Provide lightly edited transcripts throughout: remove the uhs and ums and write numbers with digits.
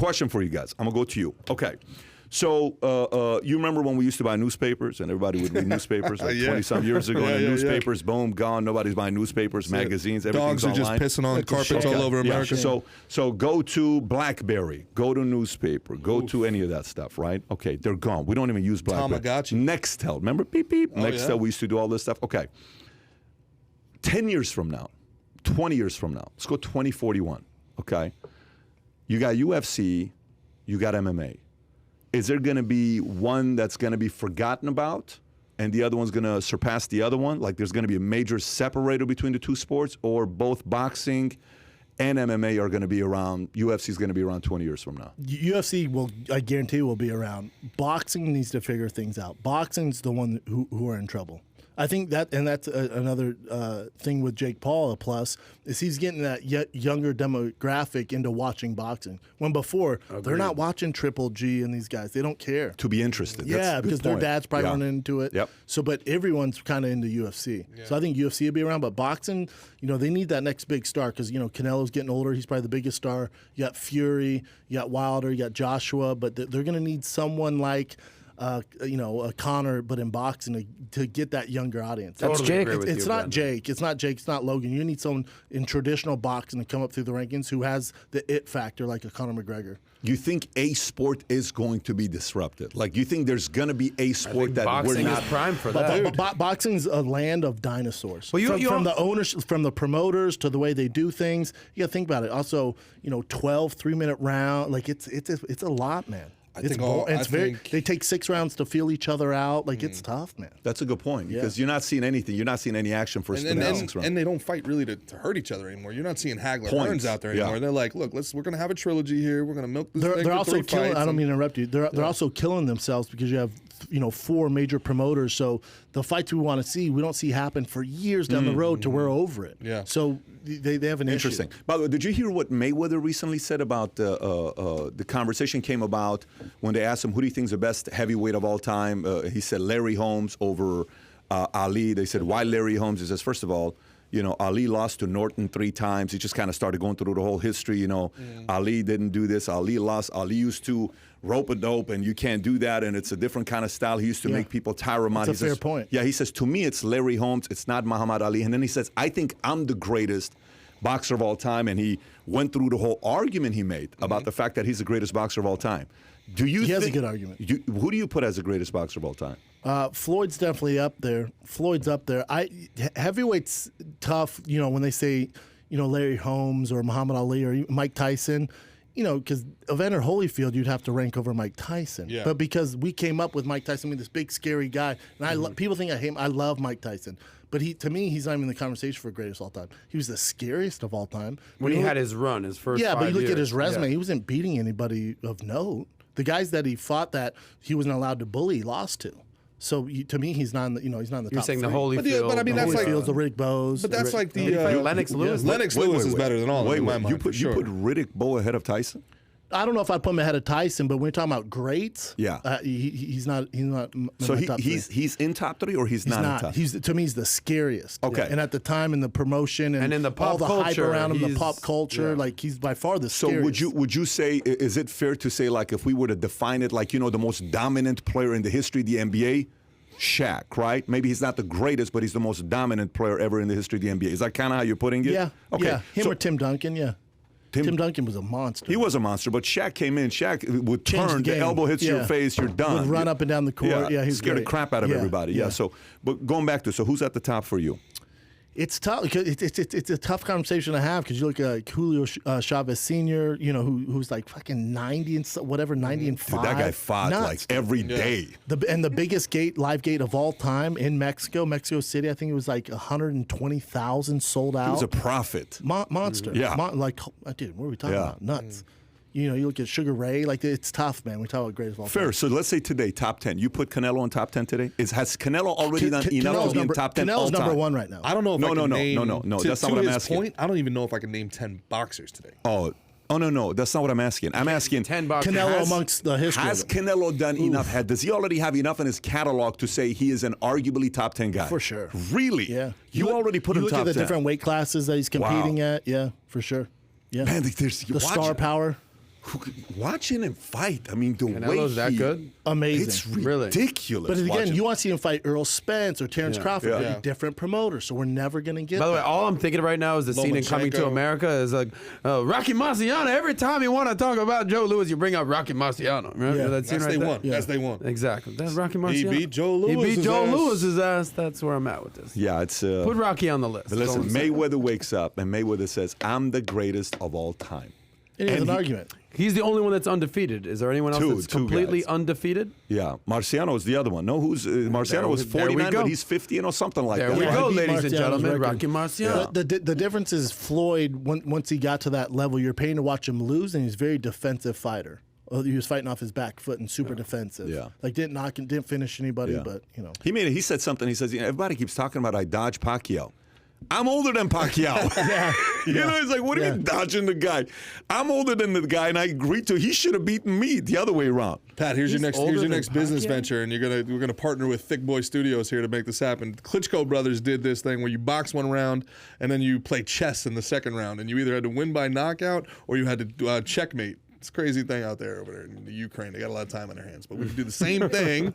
question for you guys. I'm going to go to you. Okay. So you remember when we used to buy newspapers and everybody would read newspapers like 20-some years ago? And newspapers, boom, gone. Nobody's buying newspapers, magazines, everything's online. Dogs are just pissing on carpets all over America. So go to BlackBerry, go to newspaper, go to any of that stuff, right? Okay, they're gone. We don't even use BlackBerry. Tamagotchi. Nextel, remember? Beep, beep. Nextel, we used to do all this stuff. Okay. 10 years from now, 20 years from now, let's go 2041, okay? You got UFC, you got MMA. Is there going to be one that's going to be forgotten about and the other one's going to surpass the other one? Like there's going to be a major separator between the two sports, or both boxing and MMA are going to be around, UFC is going to be around 20 years from now? UFC will, I guarantee, will be around. Boxing needs to figure things out. Boxing's the one who are in trouble. I think that, and that's another thing with Jake Paul, a plus, is he's getting that younger demographic into watching boxing. When before, they're not watching Triple G and these guys. They don't care. To be interested. Yeah, because their dad's probably running into it. Yep. So, but everyone's kind of into UFC. Yeah. So I think UFC will be around, but boxing, they need that next big star because, Canelo's getting older. He's probably the biggest star. You got Fury, you got Wilder, you got Joshua, but they're going to need someone like a Conor, but in boxing to get that younger audience. That's Jake. It's not Jake. It's not Jake. It's not Logan. You need someone in traditional boxing to come up through the rankings who has the it factor, like a Conor McGregor. You think a sport is going to be disrupted? Like, you think there's going to be a sport that boxing we're not is prime for that? Boxing's a land of dinosaurs. Well, from the owners, from the promoters to the way they do things. You got to think about it. Also, 12 3-minute round. Like it's a lot, man. They take 6 rounds to feel each other out. Like it's tough, man. That's a good point because you're not seeing anything. You're not seeing any action for 6 rounds. And they don't fight really to hurt each other anymore. You're not seeing Hagler Hearns out there anymore. They're like, look, we're going to have a trilogy here. We're going to milk this thing. They're also killing. I don't mean to interrupt you. They're also killing themselves because you have 4 major promoters. So the fights we want to see, we don't see happen for years down the road till we're over it. Yeah. So they have an Interesting. issue. By the way, did you hear what Mayweather recently said about the conversation came about when they asked him, who do you think is the best heavyweight of all time? He said Larry Holmes over Ali. They said, why Larry Holmes? He says, first of all, Ali lost to Norton 3 times. He just kind of started going through the whole history. Ali didn't do this. Ali lost. Ali used to rope a dope, and you can't do that, and it's a different kind of style. He used to make people tire him out. That's a fair point. Yeah, he says, to me, it's Larry Holmes. It's not Muhammad Ali. And then he says, I think I'm the greatest boxer of all time, and he went through the whole argument he made about the fact that he's the greatest boxer of all time. He has a good argument. Who do you put as the greatest boxer of all time? Floyd's definitely up there. Heavyweight's tough, when they say, Larry Holmes or Muhammad Ali or Mike Tyson, because Evander Holyfield you'd have to rank over Mike Tyson. Yeah. But because we came up with Mike Tyson, this big scary guy, and people think I hate him. I love Mike Tyson. But to me, he's not even in the conversation for greatest of all time. He was the scariest of all time. When he had his run, his first 5 years. Yeah, but you look at his resume, he wasn't beating anybody of note. The guys that he fought that he wasn't allowed to bully, he lost to. So to me, he's not in the, he's not in the top. You're saying 3. the Holyfield. But I mean, that's like the Riddick Bowe's. But that's like the Lennox Lewis. Lennox Lewis is better than all of them. In my mind, you put Riddick Bowe ahead of Tyson? I don't know if I'd put him ahead of Tyson, but when we're talking about greats, he's not. So in my top 3. he's in top 3 or he's not in top? To me, he's the scariest. Okay. And at the time in the promotion and in the pop all the culture, hype around him, the pop culture, like he's by far the scariest. So would you say, is it fair to say, like, if we were to define it, like, the most dominant player in the history of the NBA? Shaq, right? Maybe he's not the greatest, but he's the most dominant player ever in the history of the NBA. Is that kind of how you're putting it? Yeah. Okay. Yeah. Him or Tim Duncan, yeah. Tim Duncan was a monster. He was a monster, but Shaq came in. Shaq would Changed turn, the elbow hits your face, you're done. Would run up and down the court. Yeah, he was scared great. the crap out of everybody. Yeah. So, but going back to, so who's at the top for you? It's tough. It's a tough conversation to have because you look at Julio Chavez Sr., who's like fucking 90 and 90 and 5. Dude, that guy fought like every day. The biggest live gate of all time in Mexico City. I think it was like 120,000 sold out. He was a prophet. Monster. Yeah. Dude, what are we talking about? Nuts. You look at Sugar Ray, like it's tough, man. We talk about greatest of all time. Fair. So let's say today, top 10. You put Canelo in top 10 today? Has Canelo already done enough to be in top 10 all Canelo's time? number 1 right now. I don't know if I can name... No. That's not what I'm asking. Point, I don't even know if I can name 10 boxers today. Oh, no. That's not what I'm asking. I'm asking 10 boxers. Canelo amongst the history. Has Canelo done enough? Does he already have enough in his catalog to say he is an arguably top 10 guy? For sure. Really? Yeah. You already put him top 10. Look at the different weight classes that he's competing at. Yeah, for sure. Yeah. Man, there's the star power. Watching him fight, I mean, the way Canelo's that good? Amazing. It's Really? ridiculous. But again, watching. you want to see him fight Earl Spence or Terrence Crawford. Yeah. They're Yeah. different promoters, so we're never going to get By the way, that. all I'm thinking of right now is the scene in Coming to Lomachenko. America is like Rocky Marciano. Every time you want to talk about Joe Louis, you bring up Rocky Marciano. Remember Yeah. that scene That's right they there? won. That's they won. Exactly. That's Rocky Marciano. beat Joe He beat Louis's Joe ass. Louis's ass. That's where I'm at with this. Yeah, it's. Put Rocky on the list. But That's all listen, I'm saying. Mayweather wakes up and Mayweather says, "I'm the greatest of all time." It is and an he- argument. He's the only one that's undefeated. Is there anyone else Two that's completely guys. undefeated? Yeah, Marciano is the other one. No, who's Marciano was there we 49, go. but he's 50 or something like There that. we Yeah, go, he beat ladies and Marciano's gentlemen. record. Rocky Marciano. The difference is Floyd, once he got to that level, you're paying to watch him lose, and he's a very defensive fighter. He was fighting off his back foot and super defensive. Yeah. Like didn't knock, didn't finish anybody, Yeah. but you know. He said something. He says, everybody keeps talking about I dodge Pacquiao. I'm older than Pacquiao. Yeah. You know, it's like, what are Yeah. you dodging the guy? I'm older than the guy, and I agreed to. He should have beaten me the other way around. Pat, here's He's your older than next business Pacquiao? venture, and we're gonna partner with Thick Boy Studios here to make this happen. Klitschko brothers did this thing where you box one round and then you play chess in the second round, and you either had to win by knockout or you had to checkmate. It's a crazy thing out there over there in the Ukraine. They got a lot of time on their hands, but we can do the same thing.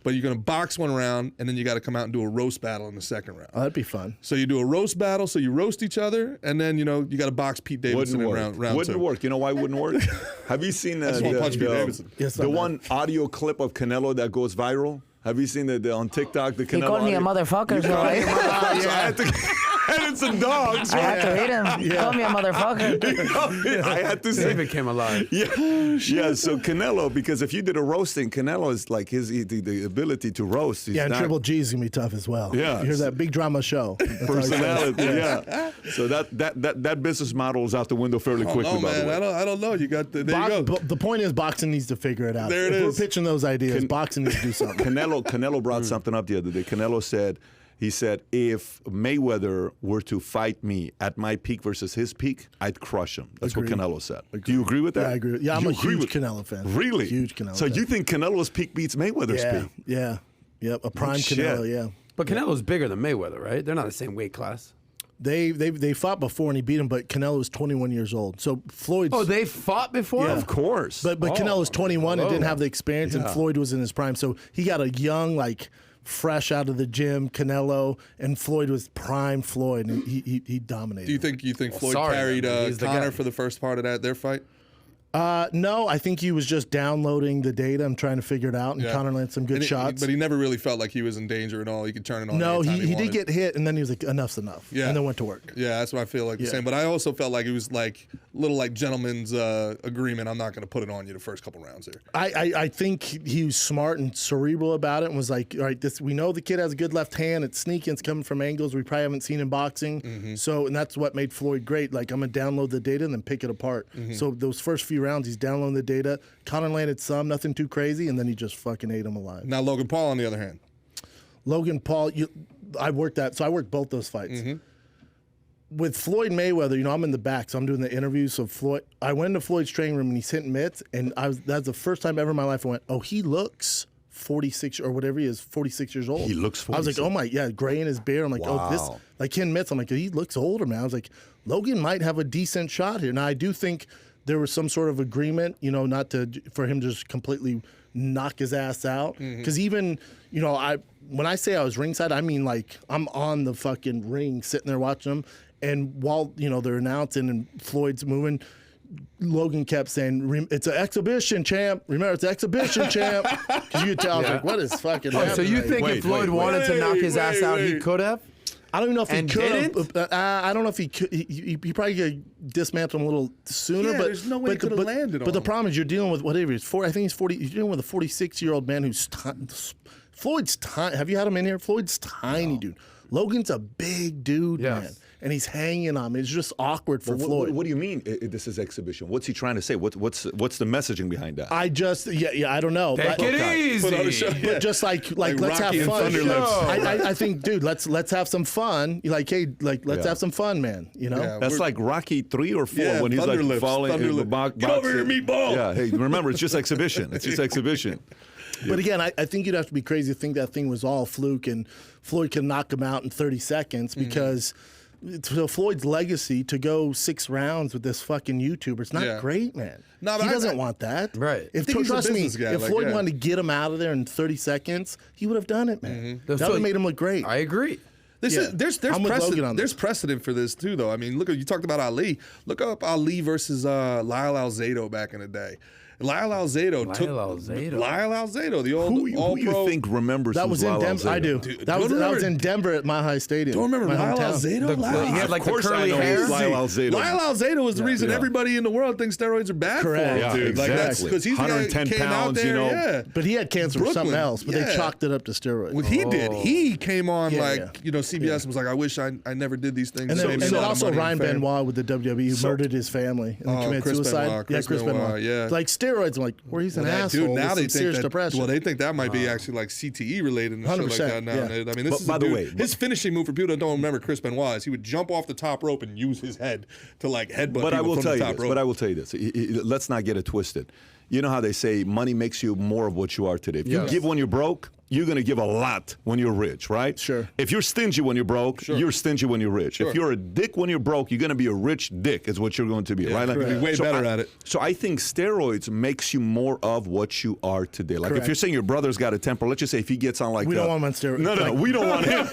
But you're gonna box one round, and then you got to come out and do a roast battle in the second round. Oh, that'd be fun. So you do a roast battle, so you roast each other, and then you got to box Pete Davidson Wouldn't in work. round Wouldn't two. work. You know why it wouldn't work? Have you seen just wanna punch Pete Davidson. Yes, the I'm one audio clip of Canelo that goes viral? Have you seen the on TikTok? The Canelo He called me a audio? motherfucker, so So I I had to, and it's a dog. So had to hit him. He called me a motherfucker. I had to say, David came alive. yeah. So Canelo, because if you did a roasting, Canelo is like the ability to roast. He's Yeah, and not- Triple G's gonna be tough as well. Yeah. You hear that big drama show. That's how he says. personality. Yeah. So that business model is out the window fairly Oh, quickly. no, by the man, way. I don't know. You got there you go. The point is, boxing needs to figure it out. There it if is. we're pitching those ideas, boxing needs to do something. Canelo brought something up the other day. Canelo said, if Mayweather were to fight me at my peak versus his peak, I'd crush him. That's Agreed. what Canelo said. Do you agree with that? Yeah, I agree. Yeah, I'm You a agree huge with- Canelo fan. Really? Huge Canelo So fan. you think Canelo's peak beats Mayweather's Yeah, peak? yeah, yep. A prime shit. Canelo. Yeah. But Canelo's bigger than Mayweather, right? They're not the same weight class. They fought before and he beat him, but Canelo was 21 years old. So Floyd's. Oh, they fought before? Yeah. Of course. But Canelo's 21 and didn't have the experience, and Yeah. Floyd was in his prime. So he got a young, like fresh out of the gym Canelo, and Floyd was prime Floyd, and he dominated. Do you think Floyd sorry, carried man, he's the Conor guy. for the first part of their fight? No, I think he was just downloading the data and trying to figure it out, and Yeah. Conor landed some good And shots. but he never really felt like he was in danger at all. He could turn it on. no, anytime he did wanted. get hit, and then he was like, enough's enough, Yeah. and then went to work. Yeah, that's what I feel like the Yeah. same. But I also felt like it was like little like gentleman's agreement. I'm not going to put it on you the first couple rounds here. I think he was smart and cerebral about it, and was like, all right, we know the kid has a good left hand. It's sneaking, it's coming from angles we probably haven't seen in boxing. Mm-hmm. So, and that's what made Floyd great. Like, I'm gonna download the data and then pick it apart. Mm-hmm. So those first few rounds, he's downloading the data. Conor landed some, nothing too crazy, and then he just fucking ate him alive. Now Logan Paul, on the other hand, Logan Paul, I worked both those fights. Mm-hmm. With Floyd Mayweather, I'm in the back, so I'm doing the interviews. So I went into Floyd's training room and he's hitting mitts, and that's the first time ever in my life I went, oh, he looks 46 or whatever he is, 46 years old. He looks I was like, 46. oh my, yeah, gray in his beard. I'm like, oh, this, Wow. like hitting mitts. I'm like, he looks older, man. I was like, Logan might have a decent shot here. Now I do think there was some sort of agreement, not for him to just completely knock his ass out. Because even, when I say I was ringside, I mean like I'm on the fucking ring sitting there watching him. And while, they're announcing and Floyd's moving, Logan kept saying, it's an exhibition, champ. Remember, it's an exhibition, champ. Because you could tell, I was like, what is fucking Oh, happening? so you right think here? if Floyd wanted to knock his ass out, he could have? I don't even know if he And could have. didn't? I don't know if he could. He probably could dismantle him a little sooner. Yeah, but there's no way he but could have but- landed But on the him. problem is you're dealing with whatever he's 40. I think he's 40. You're dealing with a 46-year-old man who's Floyd's tiny. Have you had him in here? Floyd's tiny, dude. Logan's a big dude, Yes. man, and he's hanging on me. It's just awkward for What, Floyd. what do you mean this is exhibition? What's he trying to say? What's the messaging behind that? I don't know. Take But- it Put on a show. easy. But just like let's Rocky have and fun. Thunder Lips. I think, dude, let's have some fun. Like, hey, let's have some fun, man. Yeah. That's we're- like Rocky 3 or 4 Yeah, when he's Thunder like Lips, falling Thunder in the Lips. box. Get over here, meatball. Yeah, hey, remember, it's just exhibition. It's just exhibition. But again, I think you'd have to be crazy to think that thing was all fluke and Floyd could knock him out in 30 seconds because to Floyd's legacy to go 6 rounds with this fucking YouTuber. It's not great, man. No, but he I doesn't want that. Right. If I think he's a trust me, business guy, if like, Floyd yeah. wanted to get him out of there in 30 seconds, he would have done it, man. That would have made him look great. I agree. There's I'm with Logan precedent. on There's this. precedent for this too, though. I mean, look, you talked about Ali. Look up Ali versus Lyle Alzado back in the day. Lyle Alzado, the old Who all you pro. think remembers That was in Lyle Denver. Alzado? I do. Dude, That was remember- in Denver at Mile High Stadium. Don't remember my Lyle hometown. Alzado? He had like Of the course I curly know hair. Lyle Alzado. Lyle Alzado was the reason Yeah. everybody in the world thinks steroids are bad Correct. for him, Yeah, dude. Like that's exactly. because he's the guy 110 that came out pounds, there, you know. yeah. But he had cancer for something Brooklyn, else. But they yeah. chalked it up to steroids. Well, he did. He came on Yeah, yeah. CBS and was like, "I wish I never did these things." And So then, he and made then a lot of also money Ryan and fame. Benoit with the WWE who murdered his family and then committed Chris suicide. Benoit, Chris Chris Benoit, yeah. Like steroids, I'm like, where he's an Well, that- asshole. dude, now with they some think serious that. depression. Well, they think that might be actually like CTE related and shit like 100%, that now. yeah. I mean, this But is by a the dude- way- his finishing move for people that don't remember Chris Benoit is he would jump off the top rope and use his head to like headbutt But I people will from tell the you top this. rope. But I will tell you this. Let's not get it twisted. You know how they say money makes you more of what you are today. If you Yes. give when you're broke, you're going to give a lot when you're rich, right? Sure. If you're stingy when you're broke, you're stingy when you're rich. If you're a dick when you're broke, you're going to be a rich dick is what you're going to be, right? Like, You'll be way better at it. So I think steroids makes you more of what you are today. Like if Correct. you're saying your brother's got a temper, let's just say if he gets on like We don't want him on steroids. No, Like- we don't want him.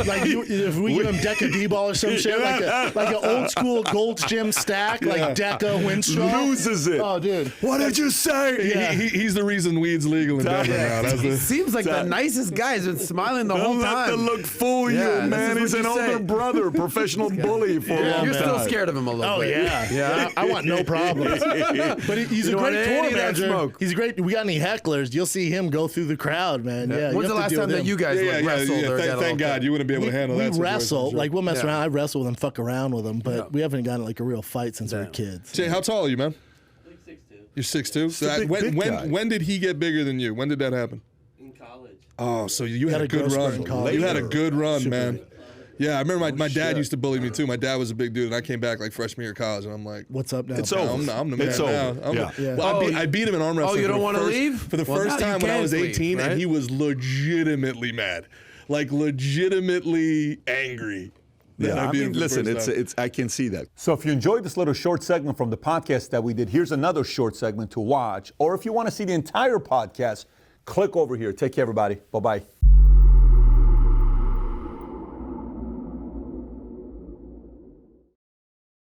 Like if we give him Deca D-ball or some shit, like an old school Gold's Gym stack, like Deca Winstrol. Loses it. Oh, dude. What did you say? Yeah. He's the reason weed's legal in Denver now. That's He the, seems like the nicest guy. He's been smiling the whole Don't let the time. look fool Yeah, you, this man. is He's what an you older say. brother, professional bully for a long You're still time. scared of him a little Oh bit. yeah. I want no problems. But he's You a don't want great any tour of that manager. smoke. He's great. We got any hecklers? You'll see him go through the crowd, man. Yeah. you When's have the to last deal time with that him. you guys like, wrestled or got a Thank little God you wouldn't be able to handle that. We situation, wrestle, sure. like we'll mess Yeah. around. I wrestle with him, fuck around with him, but we haven't gotten like a real fight since we were kids. Jay, how tall are you, man? Like 6'2". You're 6'2". So a big guy. when did he get bigger than you? When did that happen? In college. Oh, so you had Had a a good growth spurt run. in college. You had a good run, Super man. big. Yeah, I remember my dad shit. used to bully me too. My dad was a big dude, and I came back like freshman year of college, and I'm like, What's up now? It's pal? over. I'm the man It's now. over. I'm Yeah. Yeah. Well, Oh, I beat him in arm wrestling. you for don't the wanna first- leave? For the Well, first now you time when I can was leave, 18, right? and he was legitimately mad. Like, legitimately angry. that Yeah, I beat him mean, for the listen, first time. I can see that. So if you enjoyed this little short segment from the podcast that we did, here's another short segment to watch. Or if you want to see the entire podcast, click over here. Take care, everybody. Bye-bye.